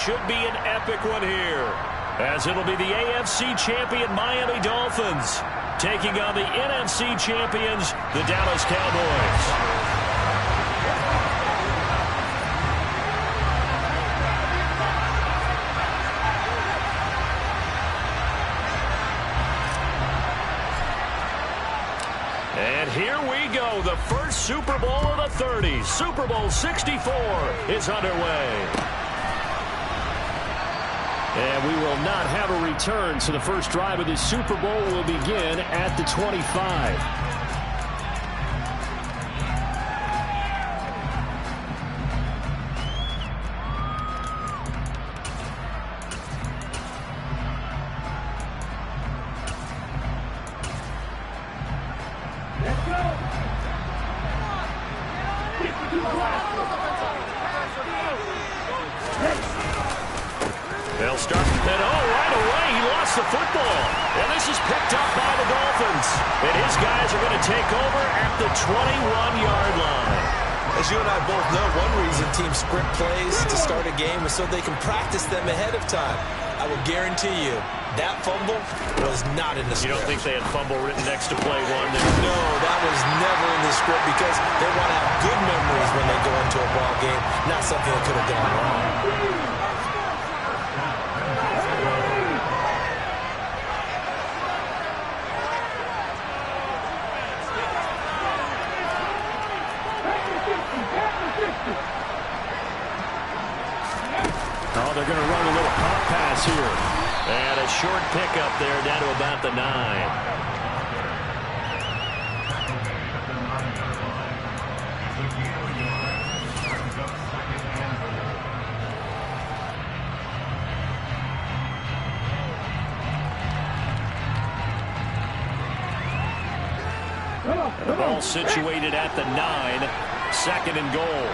Should be an epic one here, as it'll be the AFC champion Miami Dolphins taking on the NFC champions, the Dallas Cowboys. And here we go. The first Super Bowl of the 30s. Super Bowl 64 is underway. And we will not have a return, so the first drive of this Super Bowl will begin at the 25. They'll start, and right away, he lost the football. And this is picked up by the Dolphins. And his guys are going to take over at the 21-yard line. As you and I both know, one reason teams sprint plays to start a game is so they can practice them ahead of time. I will guarantee you, that fumble was not in the script. You don't think they had fumble written next to play one? No, that was never in the script because they want to have good memories when they go into a ball game, not something that could have gone wrong. Oh, they're going to run a little pop pass here. And a short pickup there down to about the 9. The ball situated at the 9, 2nd and goal.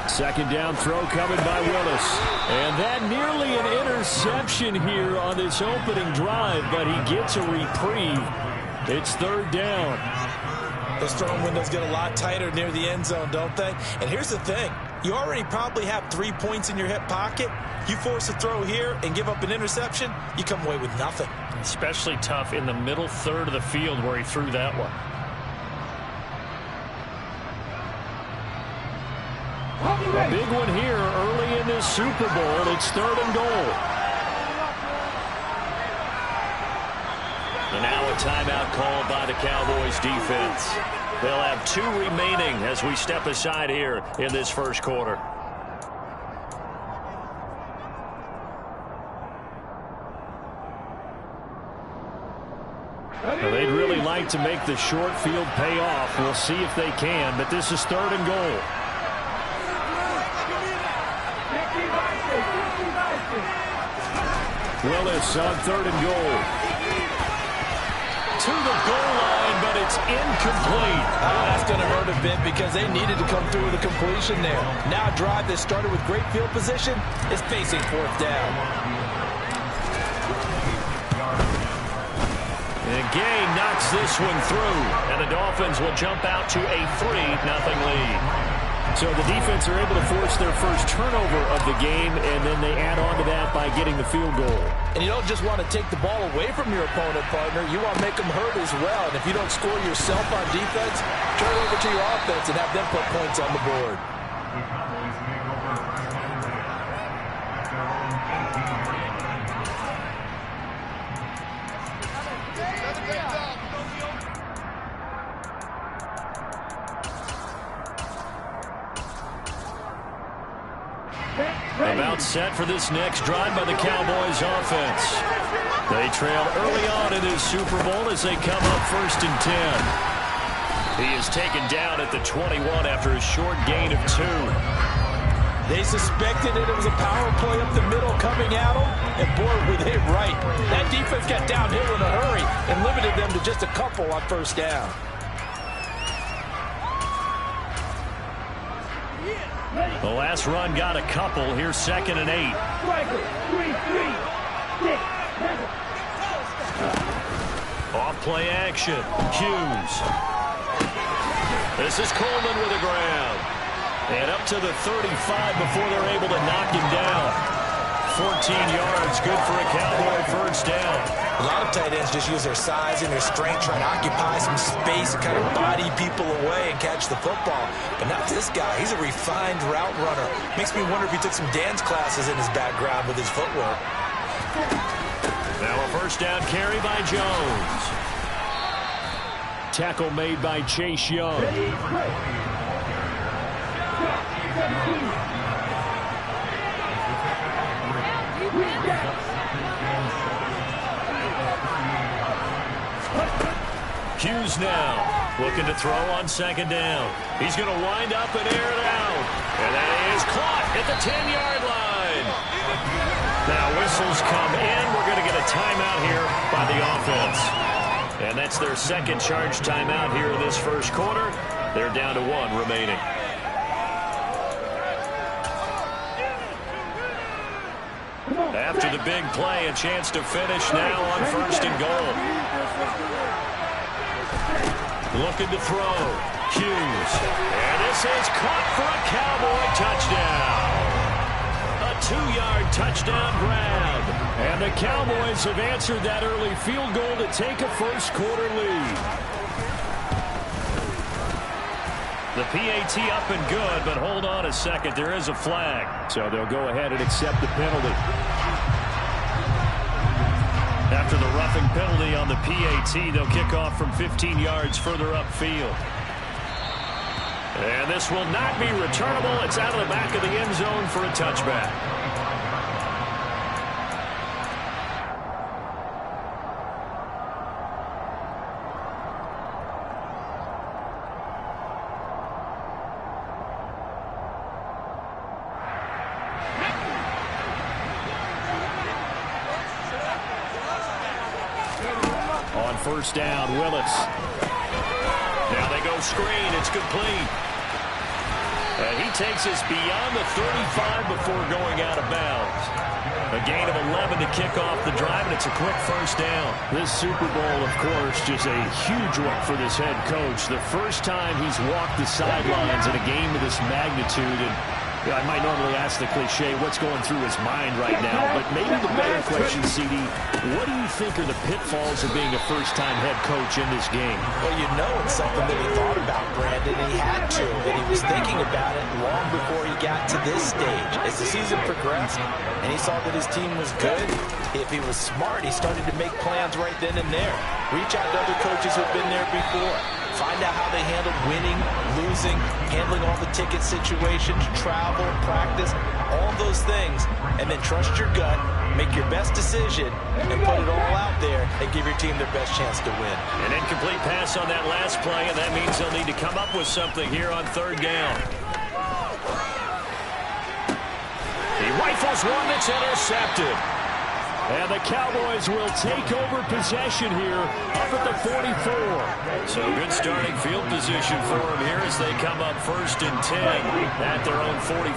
Second down throw coming by Willis. And that nearly an interception here on this opening drive, but he gets a reprieve. It's 3rd down. Those throwing windows get a lot tighter near the end zone, don't they? And here's the thing. You already probably have 3 points in your hip pocket. You force a throw here and give up an interception, you come away with nothing. Especially tough in the middle third of the field where he threw that one. A big one here early in this Super Bowl. It's 3rd and goal. And now a timeout called by the Cowboys defense. They'll have 2 remaining as we step aside here in this first quarter. Well, they'd really like to make the short field pay off. We'll see if they can, but this is 3rd and goal. Willis on 3rd and goal. To the goal line, but it's incomplete. That's going to hurt a bit because they needed to come through with a completion there. Now a drive that started with great field position is facing 4th down. And Gay knocks this one through, and the Dolphins will jump out to a 3-0 lead. So the defense are able to force their first turnover of the game, and then they add on to that by getting the field goal. And you don't just want to take the ball away from your opponent, partner. You want to make them hurt as well. And if you don't score yourself on defense, turn it over to your offense and have them put points on the board. About set for this next drive by the Cowboys offense. They trail early on in this Super Bowl as they come up 1st and 10. He is taken down at the 21 after a short gain of 2. They suspected it was a power play up the middle coming at them, and boy, were they right. That defense got downhill in a hurry and limited them to just a couple on 1st down. The last run got a couple. Here's 2nd and 8. Off play action. Hughes. This is Coleman with the ground. And up to the 35 before they're able to knock him down. 14 yards, good for a Cowboy first down. A lot of tight ends just use their size and their strength, trying to occupy some space and kind of body people away and catch the football. But not this guy. He's a refined route runner. Makes me wonder if he took some dance classes in his background with his footwork. Now a first down carry by Jones. Tackle made by Chase Young. Hughes now looking to throw on 2nd down. He's going to wind up and air it out. And that is caught at the 10-yard line. Now whistles come in. We're going to get a timeout here by the offense. And that's their 2nd charge timeout here in this first quarter. They're down to 1 remaining. After the big play, a chance to finish now on 1st and goal. Looking to throw. Hughes. And this is caught for a Cowboy touchdown. A 2-yard touchdown grab. And the Cowboys have answered that early field goal to take a first quarter lead. The PAT up and good, but hold on a second. There is a flag. So they'll go ahead and accept the penalty. After the roughing penalty on the PAT, they'll kick off from 15 yards further upfield. And this will not be returnable. It's out of the back of the end zone for a touchback. First down, Willis. Now they go screen. It's complete. And he takes us beyond the 35 before going out of bounds. A gain of 11 to kick off the drive, and it's a quick first down. This Super Bowl, of course, just a huge one for this head coach. The first time he's walked the sidelines in a game of this magnitude. And I might normally ask the cliche, what's going through his mind right now? But maybe the better question, CD, what do you think are the pitfalls of being a first-time head coach in this game? Well, you know it's something that he thought about, Brandon. He had to, and he was thinking about it long before he got to this stage. As the season progressed and he saw that his team was good, if he was smart, he started to make plans right then and there. Reach out to other coaches who've been there before. Find out how they handled winning, losing, handling all the ticket situations, travel, practice, all those things, and then trust your gut, make your best decision, and put it all out there and give your team their best chance to win. An incomplete pass on that last play, and that means they'll need to come up with something here on 3rd down. He rifles one that's intercepted. And the Cowboys will take over possession here up at the 44. So good starting field position for them here as they come up 1st and 10 at their own 44.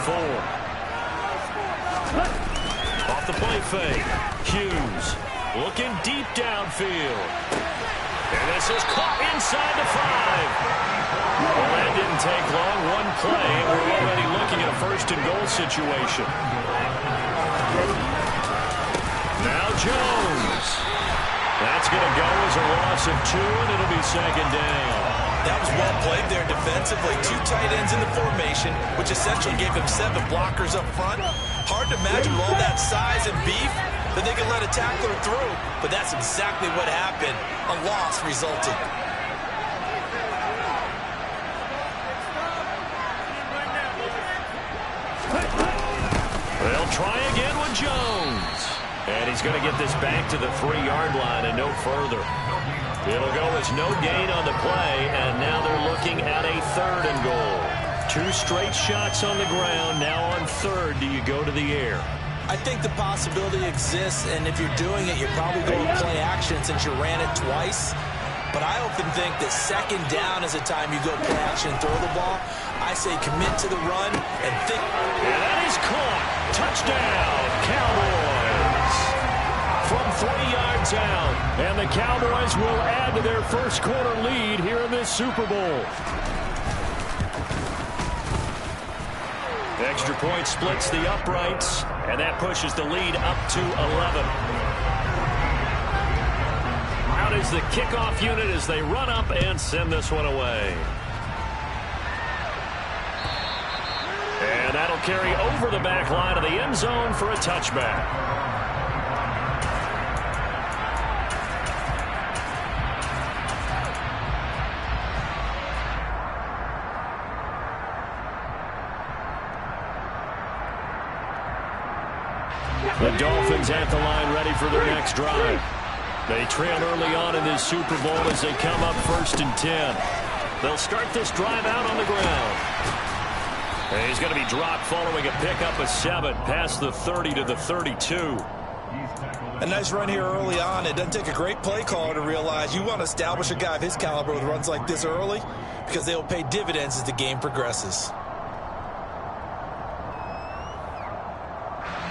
Off the play fake. Hughes looking deep downfield. And this is caught inside the 5. Well, that didn't take long. One play, and we're already looking at a 1st and goal situation. Now Jones. That's going to go as a loss of 2, and it'll be 2nd down. That was well played there defensively. 2 tight ends in the formation, which essentially gave him 7 blockers up front. Hard to imagine with all that size and beef that they could let a tackler through, but that's exactly what happened. A loss resulted. They'll try again with Jones. And he's going to get this back to the 3-yard line and no further. It'll go as no gain on the play, and now they're looking at a 3rd and goal. 2 straight shots on the ground. Now on 3rd, do you go to the air? I think the possibility exists, and if you're doing it, you're probably going to play action since you ran it twice. but I often think that second down is a time you go play action and throw the ball. I say commit to the run and think. And that is caught. Touchdown, Cowboys. From 3 yards out. And the Cowboys will add to their first quarter lead here in this Super Bowl. The extra point splits the uprights, and that pushes the lead up to 11. Out is the kickoff unit as they run up and send this one away. And that'll carry over the back line of the end zone for a touchback. The Dolphins at the line ready for their next drive. They trail early on in this Super Bowl as they come up 1st and 10. They'll start this drive out on the ground. And he's going to be dropped following a pickup of 7 past the 30 to the 32. A nice run here early on. It doesn't take a great play caller to realize you want to establish a guy of his caliber with runs like this early because they will pay dividends as the game progresses.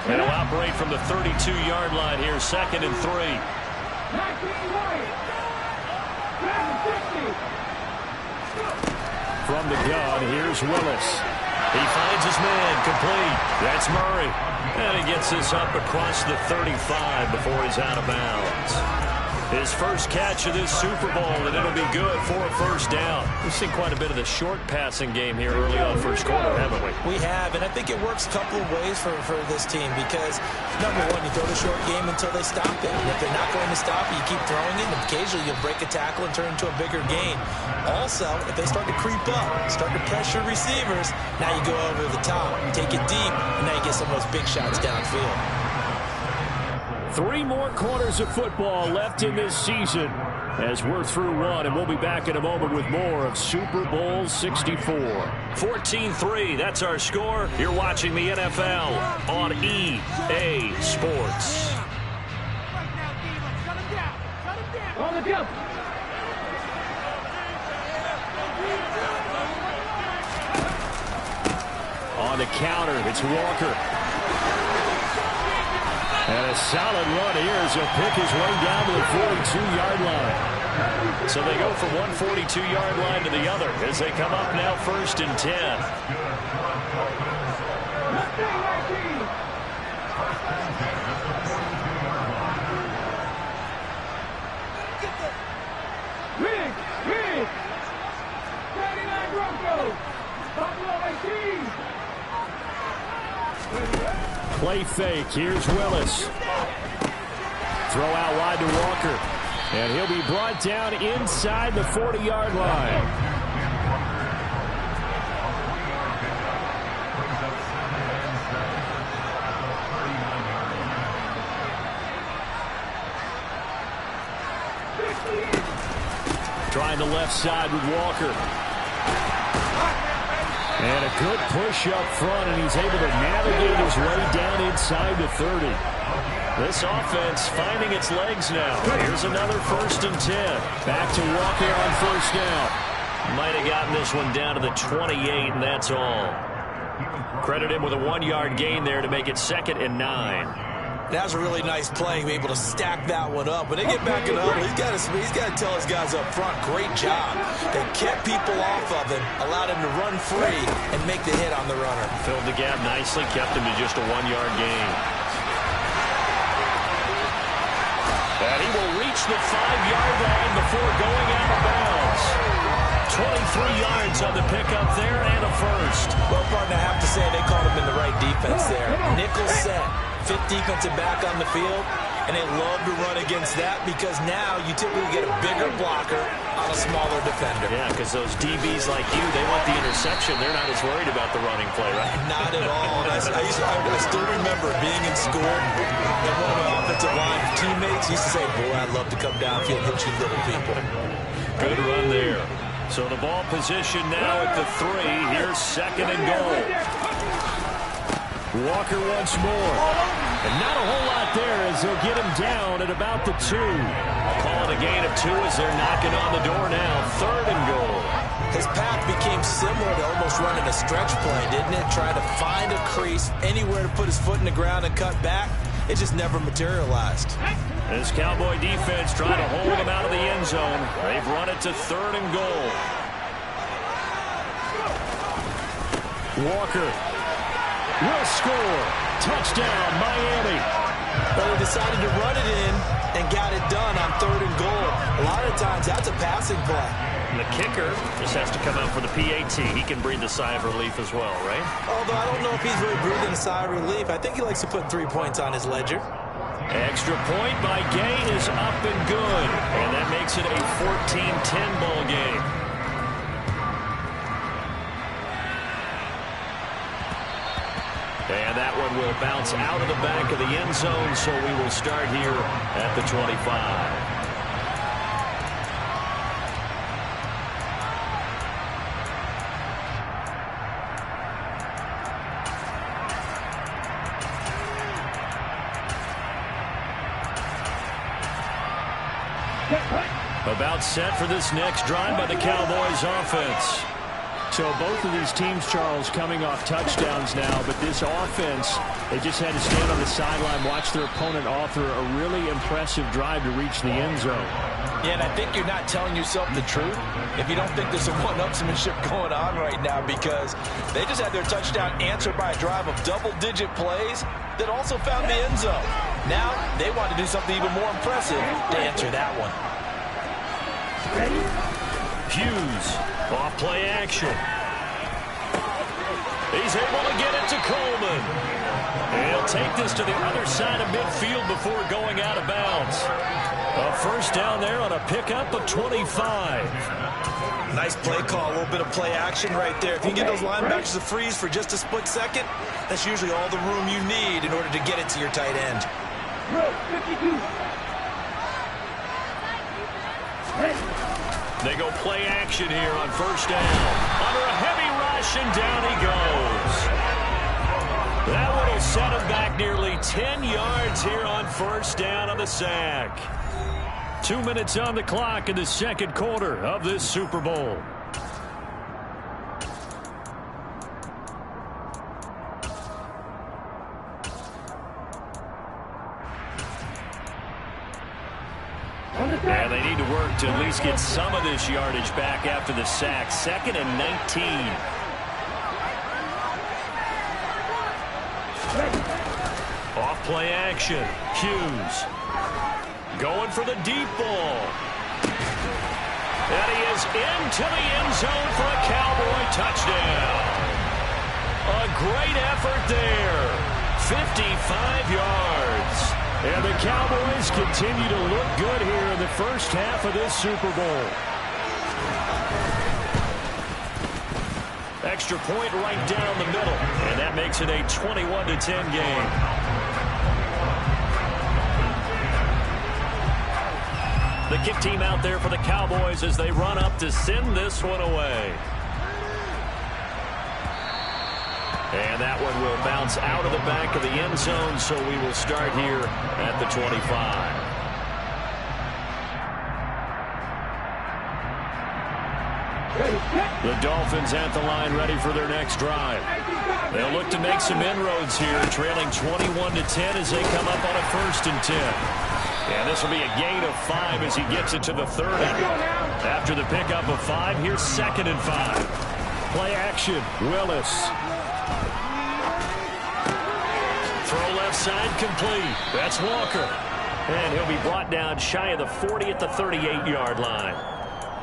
And he'll operate from the 32-yard line here, 2nd and 3. From the gun, here's Willis. He finds his man, complete. That's Murray. And he gets this up across the 35 before he's out of bounds. His first catch of this Super Bowl, and it'll be good for a first down. We've seen quite a bit of the short passing game here early on first quarter, haven't we? We have, and I think it works a couple of ways for this team because, number one, you throw the short game until they stop it. And if they're not going to stop it, you keep throwing it, and occasionally you'll break a tackle and turn it into a bigger gain. Also, if they start to creep up, start to pressure receivers, now you go over the top, take it deep, and now you get some of those big shots downfield. 3 more quarters of football left in this season as we're through 1, and we'll be back in a moment with more of Super Bowl 64. 14-3, that's our score. You're watching the NFL on EA Sports. On the counter, it's Walker. And a solid run here as he'll pick his way down to the 42-yard line. So they go from one 42-yard line to the other as they come up now 1st and 10. Play fake. Here's Willis. Throw out wide to Walker. And he'll be brought down inside the 40-yard line. Trying the left side with Walker. And a good push up front, and he's able to navigate his way down inside the 30. This offense finding its legs now. Here's another 1st and 10. Back to Walker on 1st down. Might have gotten this one down to the 28, and that's all. Credit him with a 1-yard gain there to make it 2nd and 9. That was a really nice play, be able to stack that one up. When they get back in the huddle, he's got to tell his guys up front, great job. They kept people off of him, allowed him to run free, and make the hit on the runner. Filled the gap nicely, kept him to just a 1-yard gain. And he will reach the 5-yard line before going out of bounds. 23 yards on the pickup there and a first. Well, partner, I have to say they called him in the right defense there. Nickel set. 5th defensive back on the field, and they love to run against that because now you typically get a bigger blocker on a smaller defender. Yeah, because those DBs like you, they want the interception. They're not as worried about the running play, right? Not at all. And I still remember being in school, and one of my offensive line teammates used to say, boy, I'd love to come downfield and hit you little people. Good run there. So the ball position now at the 3. Here's 2nd and goal. Walker once more. And not a whole lot there as they'll get him down at about the 2. Call it a gain of 2 as they're knocking on the door now. 3rd and goal. His path became similar to almost running a stretch play, didn't it? Trying to find a crease, anywhere to put his foot in the ground and cut back. It just never materialized. This Cowboy defense trying to hold him out of the end zone. They've run it to 3rd and goal. Walker will score. Touchdown, Miami. But he decided to run it in and got it done on 3rd and goal. A lot of times that's a passing play. And the kicker just has to come out for the PAT. He can breathe a sigh of relief as well, right? Although I don't know if he's really breathing a sigh of relief. I think he likes to put 3 points on his ledger. Extra point by Gay is up and good. And that makes it a 14-10 ball game. And that one will bounce out of the back of the end zone, so we will start here at the 25. About set for this next drive by the Cowboys offense. So both of these teams, Charles, coming off touchdowns now, but this offense, they just had to stand on the sideline, watch their opponent author a really impressive drive to reach the end zone. Yeah, and I think you're not telling yourself the truth if you don't think there's some one-upsmanship going on right now, because they just had their touchdown answered by a drive of double-digit plays that also found the end zone. Now they want to do something even more impressive to answer that one. Hughes, off play action. He's able to get it to Coleman. He'll take this to the other side of midfield before going out of bounds. A first down there on a pickup of 25. Nice play call, a little bit of play action right there. If you can get those linebackers to freeze for just a split second, that's usually all the room you need in order to get it to your tight end. They go play action here on first down. Under a heavy rush, and down he goes. That one will set him back nearly 10 yards here on first down on the sack. 2 minutes on the clock in the second quarter of this Super Bowl. And they need to work to at least get some of this yardage back after the sack. 2nd and 19. Off play action. Hughes going for the deep ball. And he is into the end zone for a Cowboy touchdown. A great effort there. 55 yards. And the Cowboys continue to look good here in the first half of this Super Bowl. Extra point right down the middle. And that makes it a 21-10 game. The kick team out there for the Cowboys as they run up to send this one away. And that one will bounce out of the back of the end zone, so we will start here at the 25. The Dolphins at the line, ready for their next drive. They'll look to make some inroads here, trailing 21-10 as they come up on a 1st and 10. And this will be a gain of 5 as he gets it to the 30. After the pickup of 5, here's 2nd and 5. Play action, Willis. Throw left side complete. That's Walker. And he'll be brought down shy of the 40 at the 38-yard line.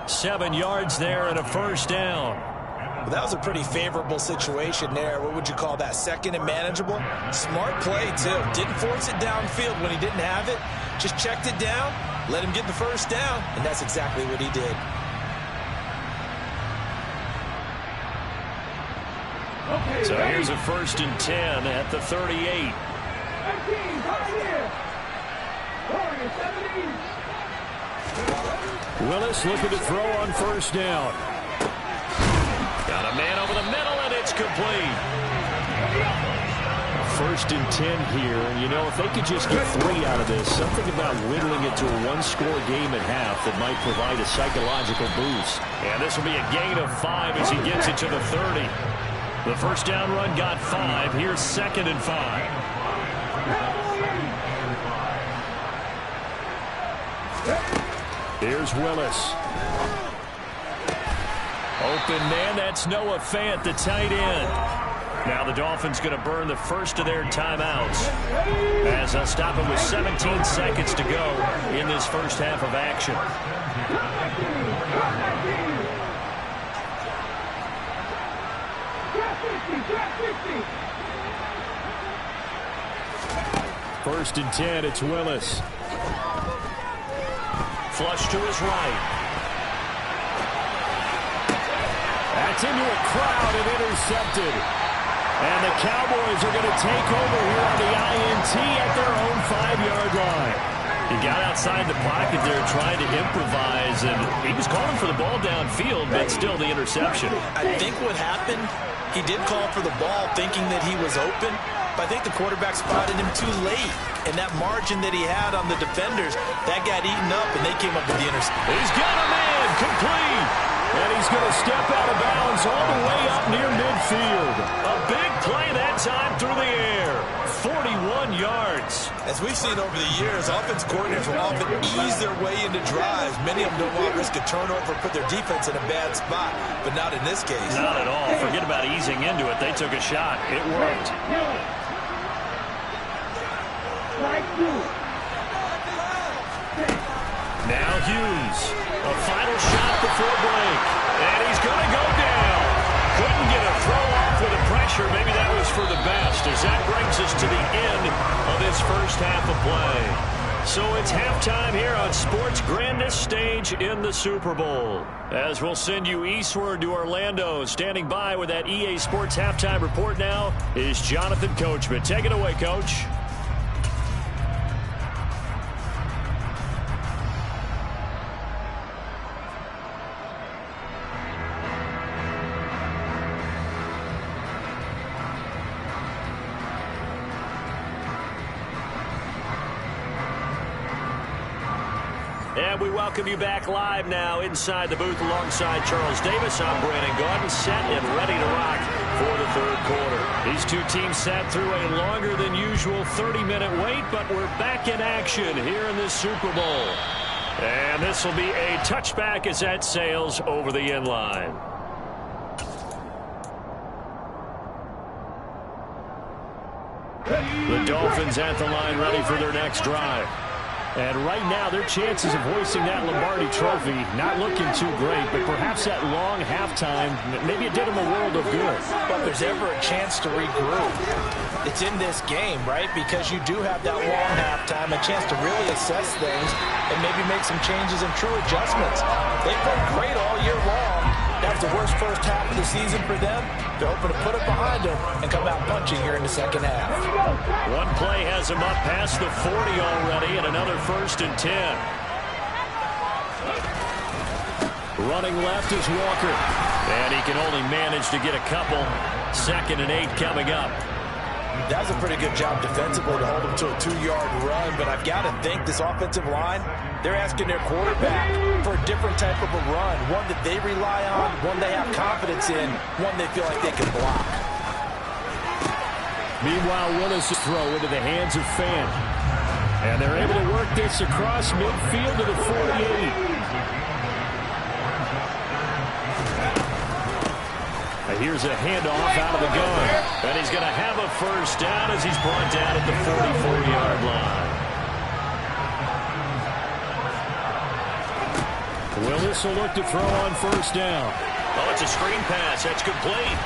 7 yards there and a first down. Well, that was a pretty favorable situation there. What would you call that? 2nd and manageable? Smart play, too. Didn't force it downfield when he didn't have it. Just checked it down, let him get the first down, and that's exactly what he did. So here's a 1st and 10 at the 38. Willis looking to throw on first down. Got a man over the middle, and it's complete. first and 10 here. And, you know, if they could just get 3 out of this, something about whittling it to a one-score game at half that might provide a psychological boost. And this will be a gain of 5 as he gets it to the 30. The first down run got 5. Here's 2nd and 5. Here's Willis. Open man, that's Noah Fant, the tight end. Now the Dolphins going to burn the first of their timeouts as they'll stop it with 17 seconds to go in this first half of action. First and 10, it's Willis. Flush to his right. That's into a crowd and intercepted. And the Cowboys are going to take over here on the INT at their own 5-yard line. He got outside the pocket there trying to improvise, and he was calling for the ball downfield, but still the interception. I think what happened, he did call for the ball thinking that he was open, but I think the quarterback spotted him too late. And that margin that he had on the defenders, that got eaten up, and they came up with the interception. He's got a man, complete. And he's going to step out of bounds all the way up near midfield. A big play that time through the air. 41 yards. As we've seen over the years, offense coordinators will often ease their way into drives. Many of them don't want to risk a turnover, put their defense in a bad spot, but not in this case. Not at all. Forget about easing into it. They took a shot. It worked. Now Hughes. A final shot before break. And he's going to go down. Couldn't get a throw off with the pressure. Maybe that was for the best, as that brings us to the end of this first half of play. So it's halftime here on sports' grandest stage in the Super Bowl. As we'll send you eastward to Orlando. Standing by with that EA Sports halftime report now is Jonathan Coachman. Take it away, Coach. And we welcome you back live now inside the booth alongside Charles Davis. I'm Brandon Gaudin, set and ready to rock for the third quarter. These two teams sat through a longer than usual 30-minute wait, but we're back in action here in this Super Bowl. And this will be a touchback as that sails over the end line. The Dolphins at the line ready for their next drive. And right now, their chances of hoisting that Lombardi trophy not looking too great, but perhaps that long halftime, maybe it did them a world of good. But if there's ever a chance to regroup, it's in this game, right? Because you do have that long halftime, a chance to really assess things and maybe make some changes and true adjustments. They've been great all year long. That's the worst first half of the season for them. They're hoping to put it behind them and come out punching here in the second half. One play has them up past the 40 already, and another first and 10. Running left is Walker. And he can only manage to get a couple. 2nd and 8 coming up. That was a pretty good job defensively to hold them to a 2-yard run, but I've got to think this offensive line, they're asking their quarterback for a different type of a run, one that they rely on, one they have confidence in, one they feel like they can block. Meanwhile, Willis' throw into the hands of Fant. And they're able to work this across midfield to the 48. Here's a handoff out of the gun. And he's going to have a first down as he's brought down at the 44-yard line. Willis will look to throw on first down. Oh, it's a screen pass. That's complete.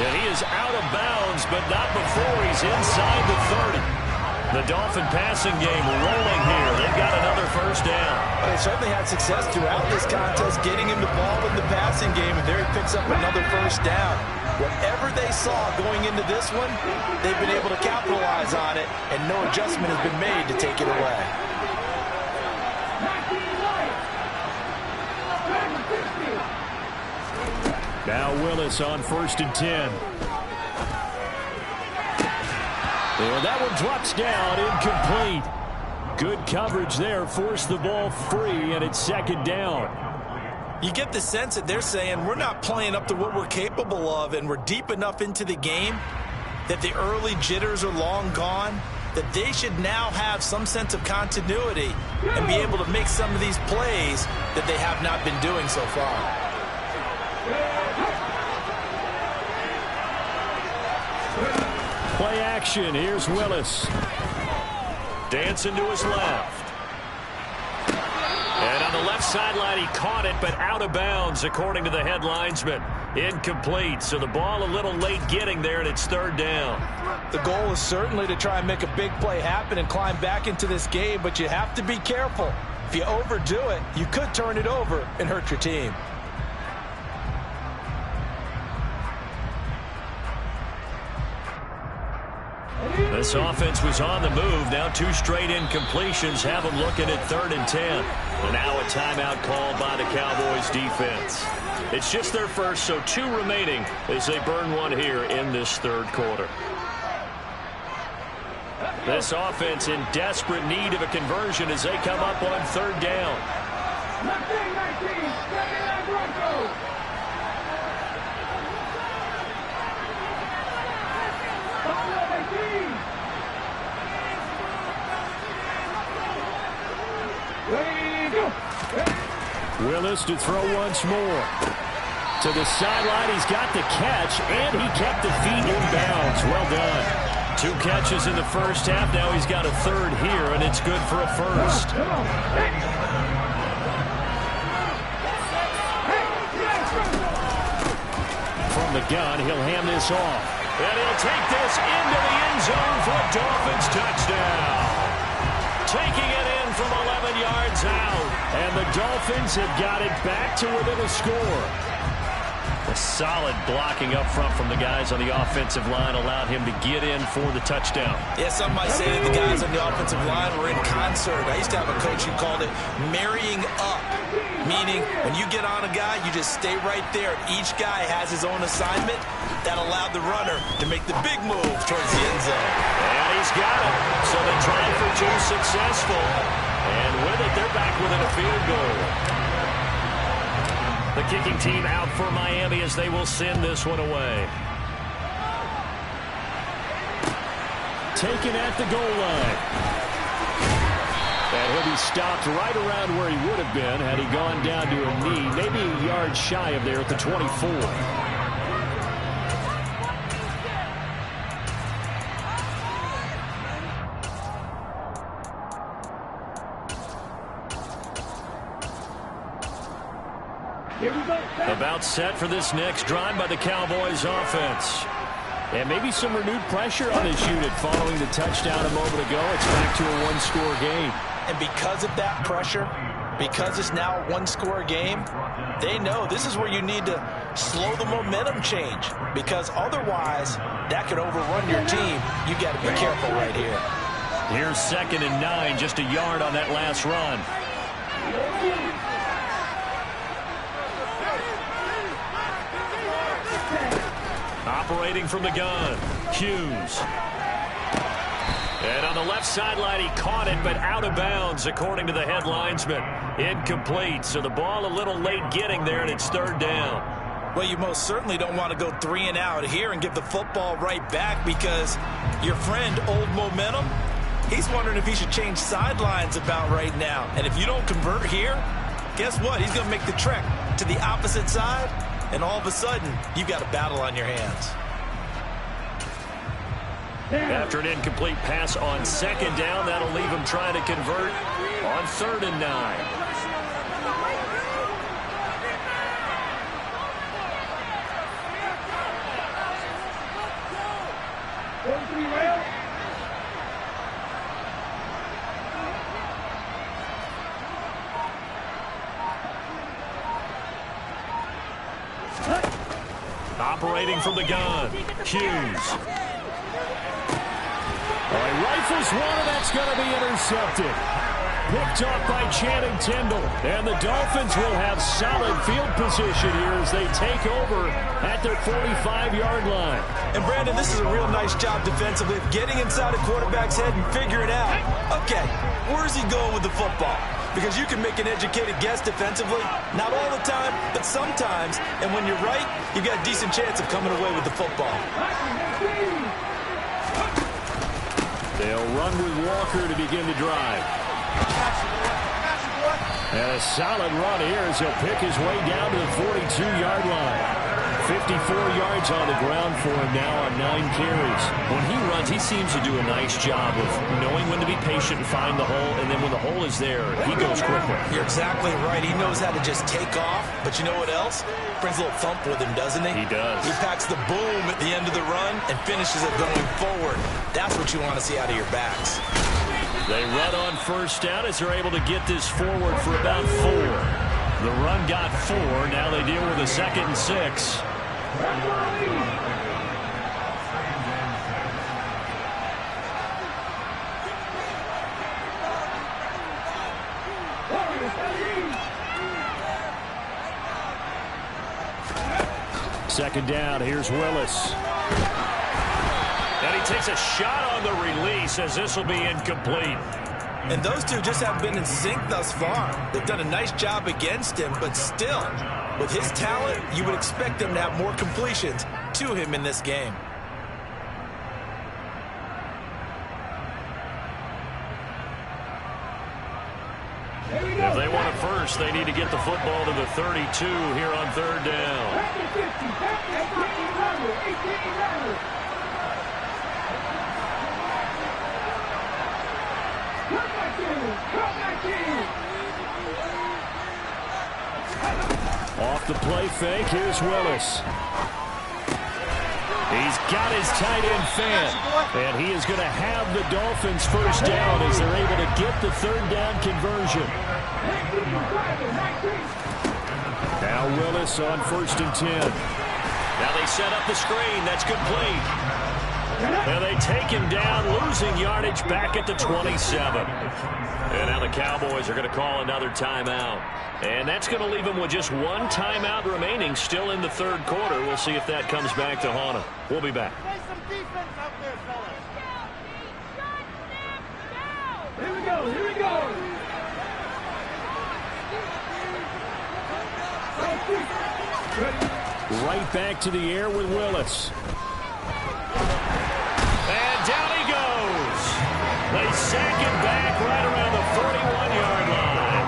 And he is out of bounds, but not before he's inside the 30. The Dolphin passing game rolling here. They've got another first down. Well, they certainly had success throughout this contest getting him the ball in the passing game, and there he picks up another first down. Whatever they saw going into this one, they've been able to capitalize on it, and no adjustment has been made to take it away. Now Willis on 1st and 10. And that one drops down, incomplete. Good coverage there, forced the ball free, and it's second down. You get the sense that they're saying we're not playing up to what we're capable of, and we're deep enough into the game that the early jitters are long gone, that they should now have some sense of continuity and be able to make some of these plays that they have not been doing so far. Play action. Here's Willis. Dancing to his left. And on the left sideline, he caught it, but out of bounds, according to the head linesman. Incomplete. So the ball a little late getting there, and it's third down. The goal is certainly to try and make a big play happen and climb back into this game, but you have to be careful. If you overdo it, you could turn it over and hurt your team. This offense was on the move. Now two straight incompletions have them looking at 3rd and 10. And now a timeout called by the Cowboys defense. It's just their first, so 2 remaining as they burn one here in this third quarter. This offense in desperate need of a conversion as they come up on 3rd down. 19, Willis to throw once more. To the sideline, he's got the catch, and he kept the feet in bounds. Well done. 2 catches in the first half. Now he's got a 3rd here, and it's good for a first. From the gun, he'll hand this off. And he'll take this into the end zone for a Dolphins touchdown. Taking it in from 11 yards out. And the Dolphins have got it back to within a score. A solid blocking up front from the guys on the offensive line allowed him to get in for the touchdown. Yeah, some might say that the guys on the offensive line were in concert. I used to have a coach who called it marrying up, meaning when you get on a guy, you just stay right there. Each guy has his own assignment. That allowed the runner to make the big move towards the end zone. And he's got it. So they tried for 2 successful. And with it, they're back within a field goal. The kicking team out for Miami as they will send this one away. Taken at the goal line. And he'll be stopped right around where he would have been had he gone down to a knee, maybe a yard shy of there at the 24. About set for this next drive by the Cowboys offense. And maybe some renewed pressure on this unit following the touchdown a moment ago. It's back to a 1-score game. And because of that pressure, because it's now a 1-score game, they know this is where you need to slow the momentum change. Because otherwise, that could overrun your team. You got to be careful right here. Here's 2nd and 9, just a yard on that last run. Operating from the gun, Hughes. And on the left sideline, he caught it, but out of bounds, according to the head linesman. Incomplete, so the ball a little late getting there, and it's 3rd down. Well, you most certainly don't want to go 3 and out here and give the football right back because your friend, Old Momentum, he's wondering if he should change sidelines about right now. And if you don't convert here, guess what? He's going to make the trek to the opposite side. And all of a sudden, you've got a battle on your hands. After an incomplete pass on 2nd down, that'll leave him trying to convert on 3rd and 9. Operating from the gun, Hughes. He rifles one, and that's going to be intercepted. picked off by Channing Tindall. And the Dolphins will have solid field position here as they take over at their 45-yard line. And, Brandon, this is a real nice job defensively of getting inside a quarterback's head and figuring out, okay, where's he going with the football? Because you can make an educated guess defensively, not all the time, but sometimes. And when you're right, you've got a decent chance of coming away with the football. They'll run with Walker to begin the drive. And a solid run here as he'll pick his way down to the 42-yard line. 54 yards on the ground for him now on 9 carries. When he runs, he seems to do a nice job of knowing when to be patient and find the hole, and then when the hole is there, he goes quickly. You're exactly right. He knows how to just take off. But you know what else? Brings a little thump with him, doesn't he? He does. He packs the boom at the end of the run and finishes it going forward. That's what you want to see out of your backs. They run on first down as they're able to get this forward for about 4. The run got 4. Now they deal with a 2nd and 6. Second down, here's Willis. And he takes a shot on the release as this will be incomplete. And those two just haven't been in sync thus far. They've done a nice job against him, but still, with his talent, you would expect them to have more completions to him in this game. If they want it first, they need to get the football to the 32 here on 3rd down. Off the play fake, here's Willis. He's got his tight end fan, and he is going to have the Dolphins first down as they're able to get the 3rd down conversion. Now Willis on 1st and 10. Now they set up the screen. That's complete. And they take him down, losing yardage back at the 27. And now the Cowboys are going to call another timeout. And that's going to leave them with just 1 timeout remaining still in the 3rd quarter. We'll see if that comes back to haunt them. We'll be back. Play some defense out there, fellas. Here we go, here we go. Right back to the air with Willis. And down he goes. They sack him back right around the 41-yard line.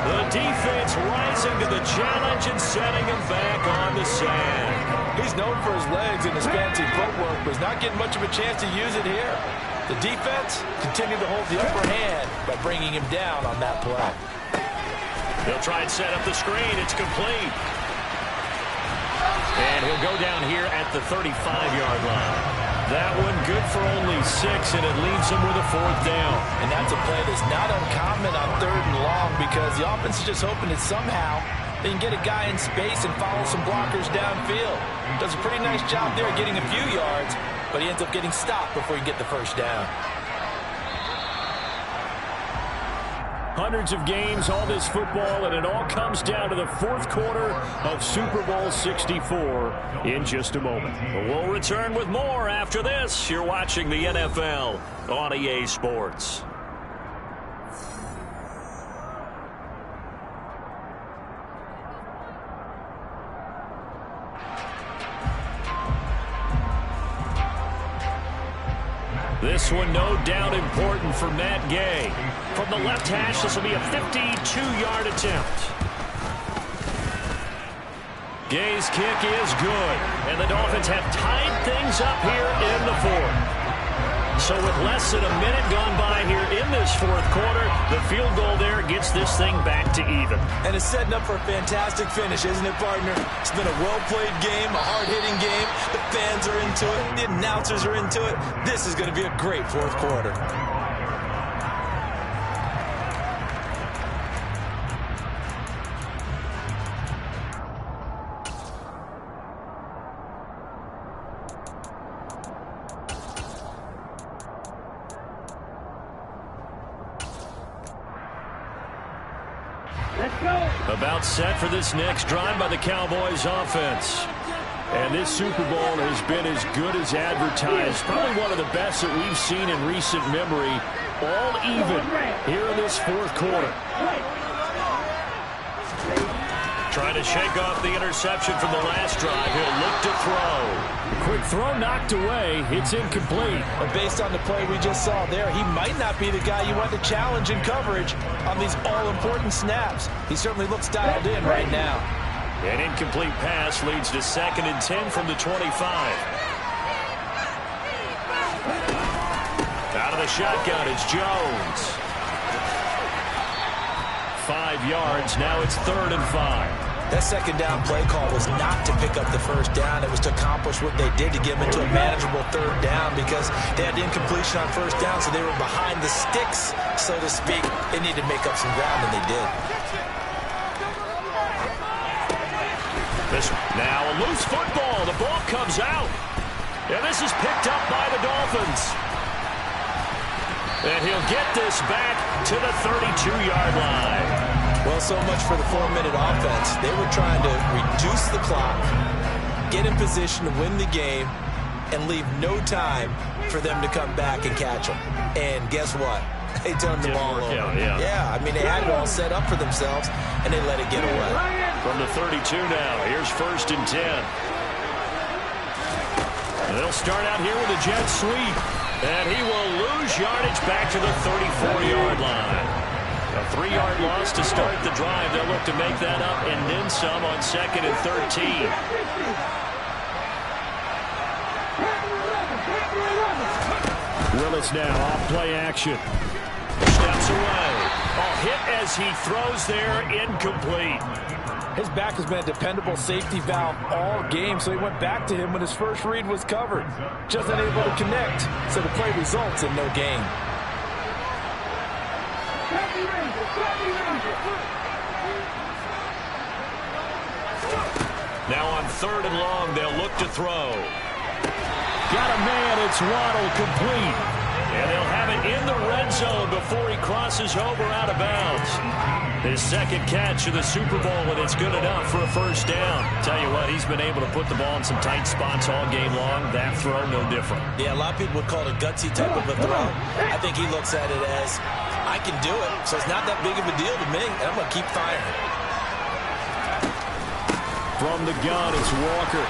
The defense rising to the challenge and setting him back on the sand. He's known for his legs and his fancy footwork, but he's not getting much of a chance to use it here. The defense continued to hold the upper hand by bringing him down on that play. They'll try and set up the screen. It's complete. And he'll go down here at the 35-yard line. That one good for only 6, and it leaves him with a 4th down. And that's a play that's not uncommon on 3rd and long because the offense is just hoping that somehow they can get a guy in space and follow some blockers downfield. Does a pretty nice job there getting a few yards, but he ends up getting stopped before he can get the first down. Hundreds of games, all this football, and it all comes down to the 4th quarter of Super Bowl 64 in just a moment. We'll return with more after this. You're watching the NFL on EA Sports. This one, no doubt, important for Matt Gay. From the left hash, this will be a 52-yard attempt. Gay's kick is good, and the Dolphins have tied things up here in the 4th. So with less than a minute gone by here in this 4th quarter, the field goal there gets this thing back to even. And it's setting up for a fantastic finish, isn't it, partner? It's been a well-played game, a hard-hitting game. The fans are into it. The announcers are into it. This is going to be a great 4th quarter. Let's go. About set for this next drive by the Cowboys offense. And this Super Bowl has been as good as advertised. Probably one of the best that we've seen in recent memory. All even here in this fourth quarter. Trying to shake off the interception from the last drive. He'll look to throw. Quick throw knocked away. It's incomplete. But based on the play we just saw there, he might not be the guy you want to challenge in coverage on these all-important snaps. He certainly looks dialed in right now. An incomplete pass leads to 2nd and 10 from the 25. Out of the shotgun, it's Jones. 5 yards. Now it's 3rd and 5. That second down play call was not to pick up the first down. It was to accomplish what they did to get them into a manageable 3rd down because they had incompletion on first down, so they were behind the sticks, so to speak. They needed to make up some ground, and they did. Now a loose football. The ball comes out. And this is picked up by the Dolphins. And he'll get this back to the 32-yard line. Well, so much for the 4-minute offense. They were trying to reduce the clock, get in position to win the game, and leave no time for them to come back and catch them. And guess what? They turned the ball over. Yeah, I mean, they had it all set up for themselves, and they let it get away. From the 32 now, here's 1st and 10. And they'll start out here with a jet sweep. And he will lose yardage back to the 34-yard line. A 3-yard loss to start the drive. They'll look to make that up and then some on 2nd and 13. Willis now off play action. Steps away. A hit as he throws there, incomplete. His back has been a dependable safety valve all game, so he went back to him when his first read was covered. Just unable to connect, so the play results in no gain. Now on 3rd and long, they'll look to throw. Got a man, it's Waddle, complete. And they'll have it in the red zone before he crosses over out of bounds. His 2nd catch of the Super Bowl, and it's good enough for a first down. Tell you what, he's been able to put the ball in some tight spots all game long. That throw, no different. Yeah, a lot of people would call it a gutsy type of a throw. I think he looks at it as, I can do it, so it's not that big of a deal to me, and I'm going to keep firing. From the gun, it's Walker.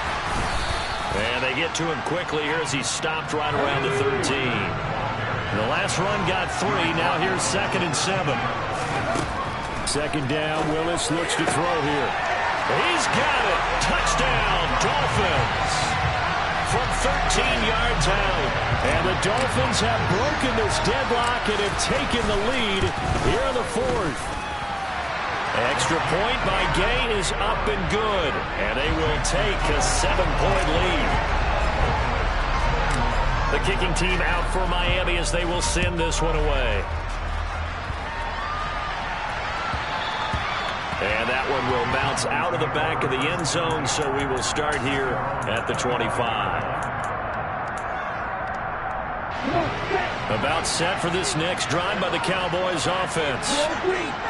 And they get to him quickly here as he stopped right around the 13. The last run got 3. Now here's 2nd and 7. 2nd down. Willis looks to throw here. He's got it. Touchdown, Dolphins. From 13 yards out. And the Dolphins have broken this deadlock and have taken the lead here in the 4th. Extra point by Gay is up and good. And they will take a 7-point lead. The kicking team out for Miami as they will send this one away. And that one will bounce out of the back of the end zone, so we will start here at the 25. About set for this next drive by the Cowboys offense.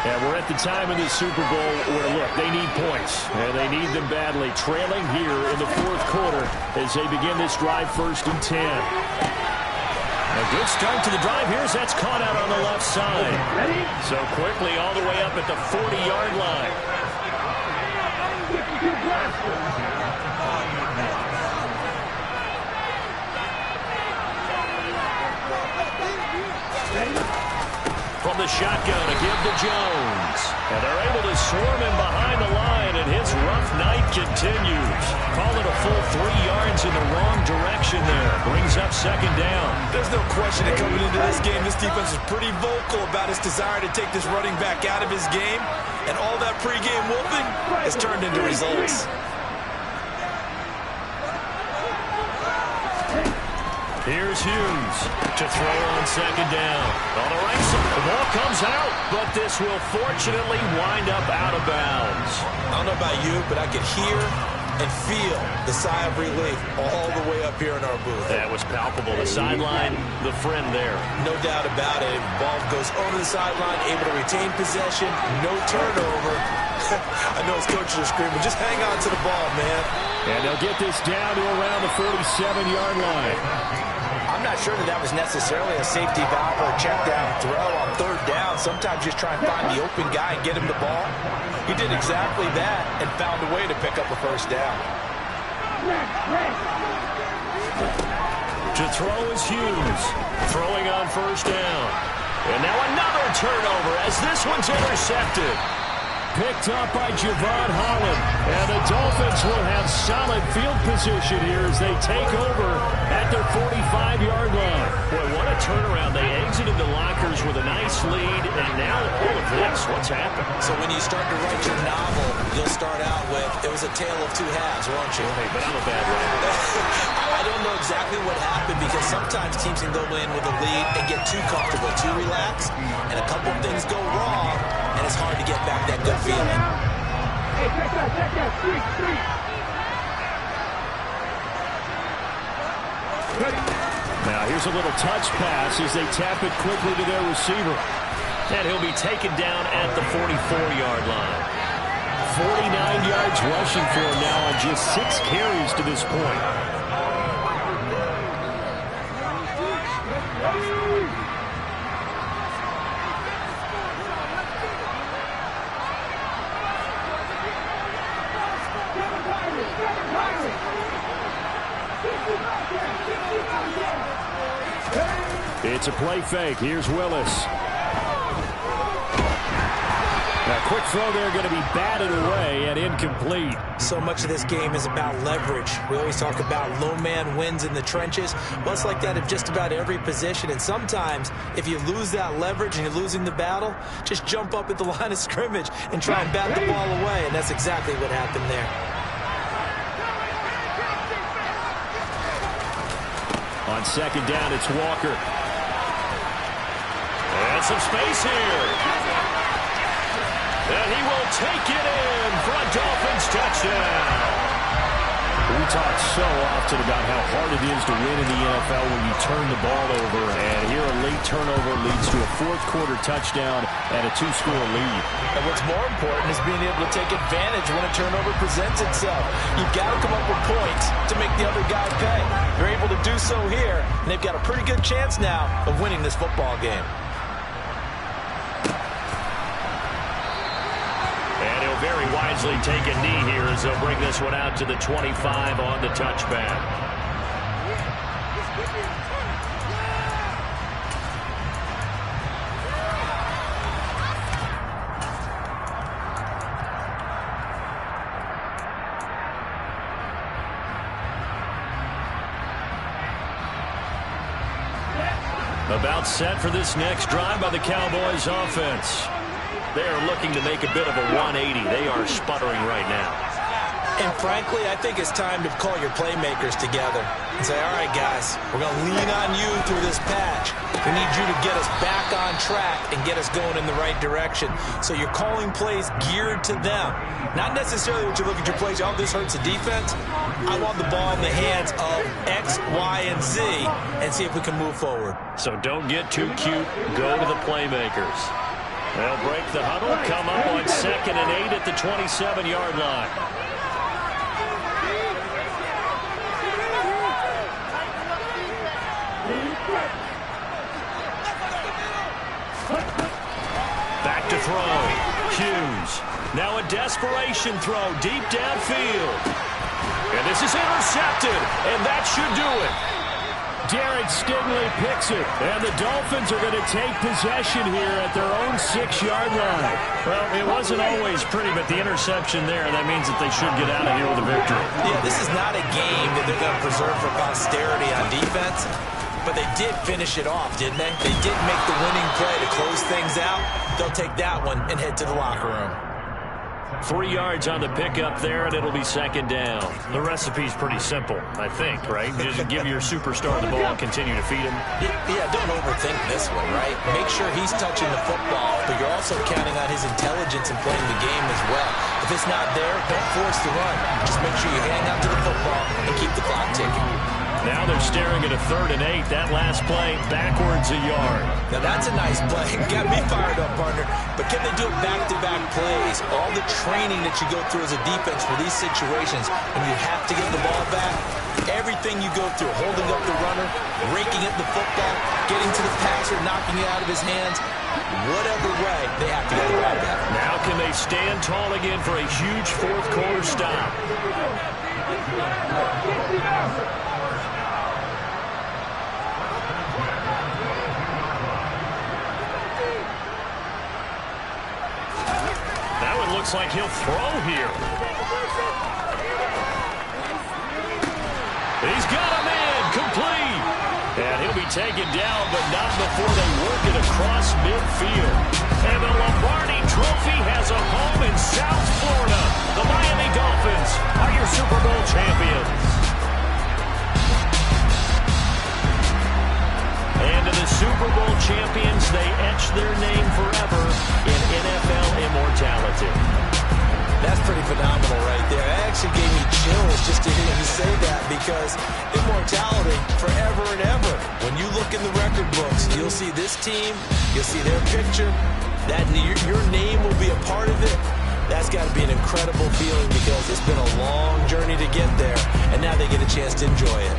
And we're at the time of the Super Bowl where, look, they need points. And they need them badly. Trailing here in the 4th quarter as they begin this drive 1st and 10. A good start to the drive here as that's caught out on the left side. So quickly all the way up at the 40-yard line. From the shotgun, a give to Jones. And they're able to swarm him behind the line, and his rough night continues. Call it a full 3 yards in the wrong direction there. Brings up 2nd down. There's no question that coming into this game, this defense is pretty vocal about its desire to take this running back out of his game. And all that pregame whooping has turned into results. Here's Hughes to throw on 2nd down. On the right side, the ball comes out, but this will fortunately wind up out of bounds. I don't know about you, but I could hear and feel the sigh of relief all the way up here in our booth. That was palpable. The sideline, the friend there. No doubt about it. Ball goes over the sideline, able to retain possession, no turnover. I know his coaches are screaming, just hang on to the ball, man. And they'll get this down to around the 47-yard line. I'm not sure that was necessarily a safety valve or a check down throw on third down. Sometimes just try and find the open guy and get him the ball. He did exactly that and found a way to pick up a first down. To throw is Hughes. Throwing on first down. And now another turnover as this one's intercepted. Picked up by Javon Holland. And the Dolphins will have solid field position here as they take over at their 45-yard line. Boy, what a turnaround. They exited the lockers with a nice lead, and now all of this. What's happened? So when you start to write your novel, you'll start out with, it was a tale of two halves, won't you? Hey, but I'm a bad writer. I don't know exactly what happened because sometimes teams can go in with a lead and get too comfortable, too relaxed, and a couple of things go wrong, and it's hard to get back that good feeling. Hey, check that, street. Now here's a little touch pass as they tap it quickly to their receiver. And he'll be taken down at the 44-yard line. 49 yards rushing for him now on just 6 carries to this point. It's a play fake. Here's Willis. A quick throw there going to be batted away and incomplete. So much of this game is about leverage. We always talk about low man wins in the trenches. Well, it's like that at just about every position. And sometimes, if you lose that leverage and you're losing the battle, just jump up at the line of scrimmage and try and bat the ball away. And that's exactly what happened there. On second down, it's Walker. And some space here. And he will take it in for a Dolphins touchdown. We talk so often about how hard it is to win in the NFL when you turn the ball over. And here a late turnover leads to a fourth-quarter touchdown and a 2-score lead. And what's more important is being able to take advantage when a turnover presents itself. You've got to come up with points to make the other guy pay. They're able to do so here, and they've got a pretty good chance now of winning this football game. Very wisely take a knee here as they'll bring this one out to the 25 on the touchback. About set for this next drive by the Cowboys offense. They are looking to make a bit of a 180. They are sputtering right now. And frankly, I think it's time to call your playmakers together and say, all right, guys, we're going to lean on you through this patch. We need you to get us back on track and get us going in the right direction. So you're calling plays geared to them. Not necessarily what you look at your plays, oh, this hurts the defense. I want the ball in the hands of X, Y, and Z and see if we can move forward. So don't get too cute. Go to the playmakers. They'll break the huddle, come up on 2nd and 8 at the 27-yard line. Back to throw. Hughes. Now a desperation throw deep downfield. And this is intercepted, and that should do it. Derek Stingley picks it, and the Dolphins are going to take possession here at their own 6-yard line. Well, it wasn't always pretty, but the interception there, that means that they should get out of here with a victory. Yeah, this is not a game that they're going to preserve for posterity on defense, but they did finish it off, didn't they? They did make the winning play to close things out. They'll take that one and head to the locker room. 3 yards on the pickup there, and it'll be 2nd down. The recipe's pretty simple, I think, right? Just give your superstar the ball and continue to feed him. Yeah, don't overthink think this one, right? Make sure he's touching the football, but you're also counting on his intelligence in playing the game as well. If it's not there, don't force the run. Just make sure you hang on to the football and keep the clock ticking. Now they're staring at a 3rd and 8. That last play, backwards a yard. Now that's a nice play. Got me fired up, partner. But can they do it back-to-back plays? All the training that you go through as a defense for these situations, when you have to get the ball back, everything you go through, holding up the runner, raking at the football, getting to the passer, knocking it out of his hands, whatever way, they have to get the ball back. Now can they stand tall again for a huge 4th quarter stop? Looks like he'll throw here. He's got a man complete. And he'll be taken down, but not before they work it across midfield. And the Lombardi Trophy has a home in South Florida. The Miami Dolphins are your Super Bowl champions. And to the Super Bowl champions, they etch their name forever in NFL immortality. That's pretty phenomenal right there. It actually gave me chills just to hear you say that, because immortality forever and ever. When you look in the record books, you'll see this team, you'll see their picture, that your name will be a part of it. That's got to be an incredible feeling, because it's been a long journey to get there, and now they get a chance to enjoy it.